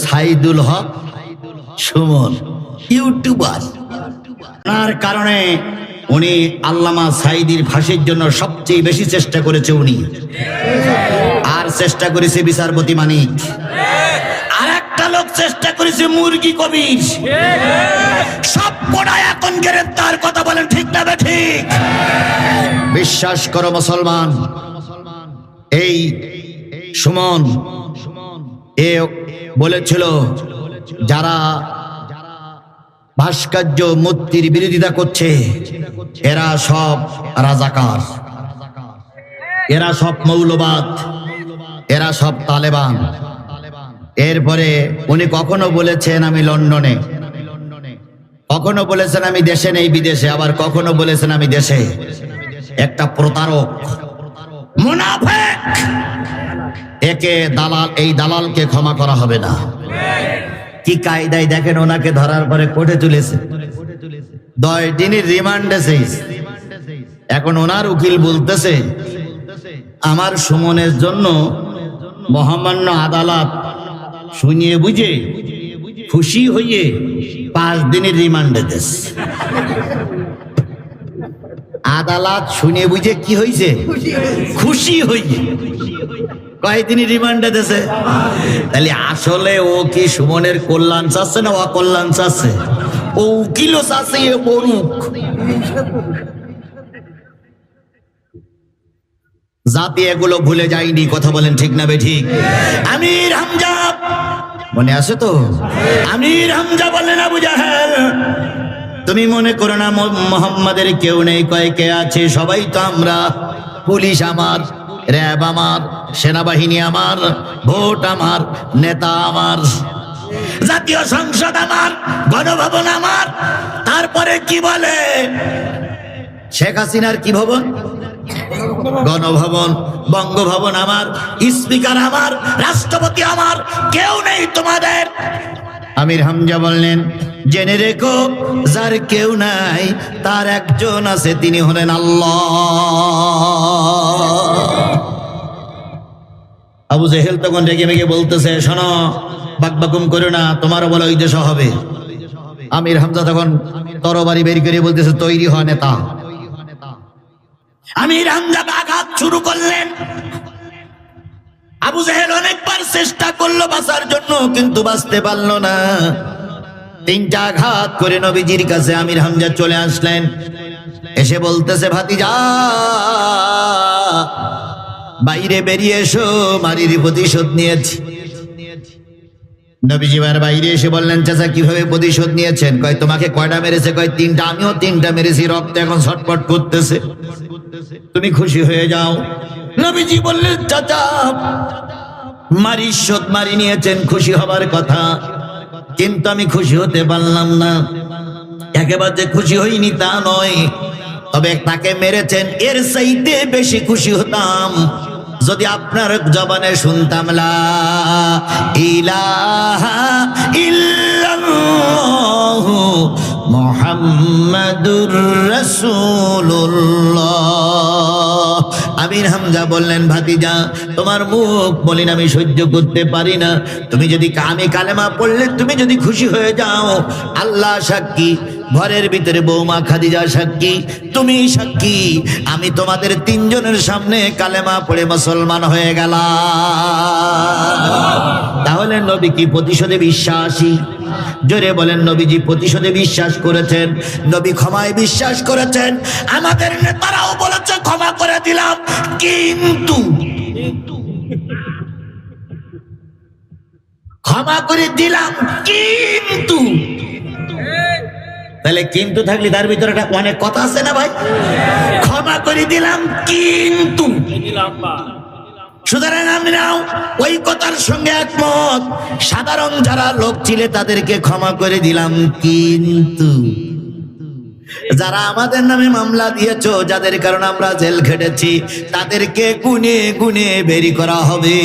সাইদুল হক Suman, YouTuber. তার কারণে উনি আল্লামা সাইদির ফাঁসির জন্য সবচেয়ে বেশি চেষ্টা করেছে উনি, আর চেষ্টা করেছে বিচারপতি মানিক, আর একটা লোক চেষ্টা করেছে মুরগি কবির। সব কোনায় এখন গ্রেফতার। কথা বলেন ঠিক না ঠিক? বিশ্বাস করো মুসলমান, এই সুমন এ বলেছিল যারা ভাস্কর্য মূর্তির বিরোধিতা করছে এরা সব রাজাকার, এরা সব মৌলবাদ, এরা সব তালেবান। এরপরে উনি কখনো বলেছেন আমি লন্ডনে, কখনো বলেছেন আমি দেশে নেই বিদেশে, আবার কখনো বলেছেন আমি দেশে। একটা প্রতারক, মুনাফিক। একে দালাল, এই দালালকে ক্ষমা করা হবে না। কি কায়দায় দেখেন, ওনাকে ধরার পরে কোর্টে তুলেছে, 10 দিনের রিমান্ডে। এখন ওনার উকিল বলতেছে আমার সুমনের জন্য মহামান্য আদালত শুনিয়ে বুঝে খুশি হইয়ে 5 দিনের রিমান্ডে দেশ। আদালত শুনে বুঝে কি হয়েছে? খুশি হইয়ে কয়েকদিনই রিমান্ডে দিয়েছে। তাহলে আসলে ও কি সুমনের কল্যাণ চাচ্ছে না অকল্যাণ চাচ্ছে? ও উকিলও চাচ্ছে এ মরুক। জাতি এগুলো ভুলে যায়নি। কথা বলেন ঠিক না বেঠিক? আমির হামজা মনে আছে তো? আমির হামজা বললেন আবু জাহেল তুমি মনে করো না মোহাম্মদের কেউ নেই। কয় কে আছে? সবাই তো আমরা। পুলিশ আমার, র্যাব আমার, সেনাবাহিনী আমার, ভোট আমার, নেতা আমার, জাতীয় সংসদ আমার, গণভবন আমার। তারপরে কি বলে শেখ হাসিনার কি ভবন? গণভবন, বঙ্গভবন আমার, স্পিকার আমার, রাষ্ট্রপতি আমার, কেউ নেই তোমাদের। আমির হামজা বললেন জেনে রেখো যার কেউ নাই তার একজন আছে, তিনি হলেন আল্লাহ। আবু জেহেল তখন রেগে মেগে বলতেছে শোনো, বাকবাকুম করো না, তোমারও বলে ওই দেশ হবে। আমির হামজা তখন তরবারি বের করে বলতেছে তৈরি হয় নেতা। আমির হামজা আঘাত শুরু করলেন। আবু জেহেল অনেকবার চেষ্টা করলো বাঁচার জন্য, কিন্তু বাঁচতে পারলো না। 3টা আঘাত করে নবীজির কাছে আমির হামজা চলে আসলেন। এসে বলতেছে ভাতিজা বাইরে বেরিয়ে এসো, মারির প্রতিশোধ নিয়েছি। নবীজি বাইরে এসে বললেন চাচা কিভাবে প্রতিশোধ নিয়েছেন? কয় তোমাকে কয়টা মেরেছে? কয় 3টা। আমিও 3টা মেরেছি, রক্ত এখন ছটফট করতেছে, তুমি খুশি হয়ে যাও। নবীজি বললেন চাচা মারির শোধ মারি নিয়েছেন, খুশি হবার কথা, কিন্তু আমি খুশি হতে পারলাম না। একেবারে খুশি হইনি তা নয়, তবে তাকে মেরেছেন এর চাইতে বেশি খুশি হতাম যদি আপনার জবানে শুনতাম লা ইলাহা ইল্লাল্লাহু মুহাম্মাদুর রাসূলুল্লাহ। আমির হামজা বললেন ভাতিজা তোমার মুখ মলিন আমি সহ্য করতে পারি না। তুমি যদি আমি কালেমা পড়লে তুমি যদি খুশি হয়ে যাও, আল্লাহ সাক্ষী, ঘরের ভিতরে বৌমা খাদিজা সাক্ষী, তুমি সাক্ষী, আমি তোমাদের 3 জনের সামনে কালেমা পড়ে মুসলমান হয়ে গেলাম। তাহলে নবী কি প্রতিশোধে বিশ্বাসী? জোরে বলেন নবীজি প্রতিশোধে বিশ্বাস করেছেন, নবী ক্ষমায় বিশ্বাস করেছেন। আমাদের নেতারাও বলেছে ক্ষমা করে দিলাম, কিন্তু ক্ষমা করে দিলাম কিন্তু। তাহলে কিন্তু থাকলে তার ভিতরে অনেক কথা আছে না ভাই? ক্ষমা করে দিলাম কিন্তু, সুতরাং আমরাও ওই কথার সঙ্গে একমত। সাধারণ যারা লোক ছিলে তাদেরকে ক্ষমা করে দিলাম, কিন্তু যারা আমাদের নামে মামলা দিয়েছো, যাদের কারণে আমরা জেল খেটেছি, তাদেরকে গুনে গুনে বেরি করা হবে।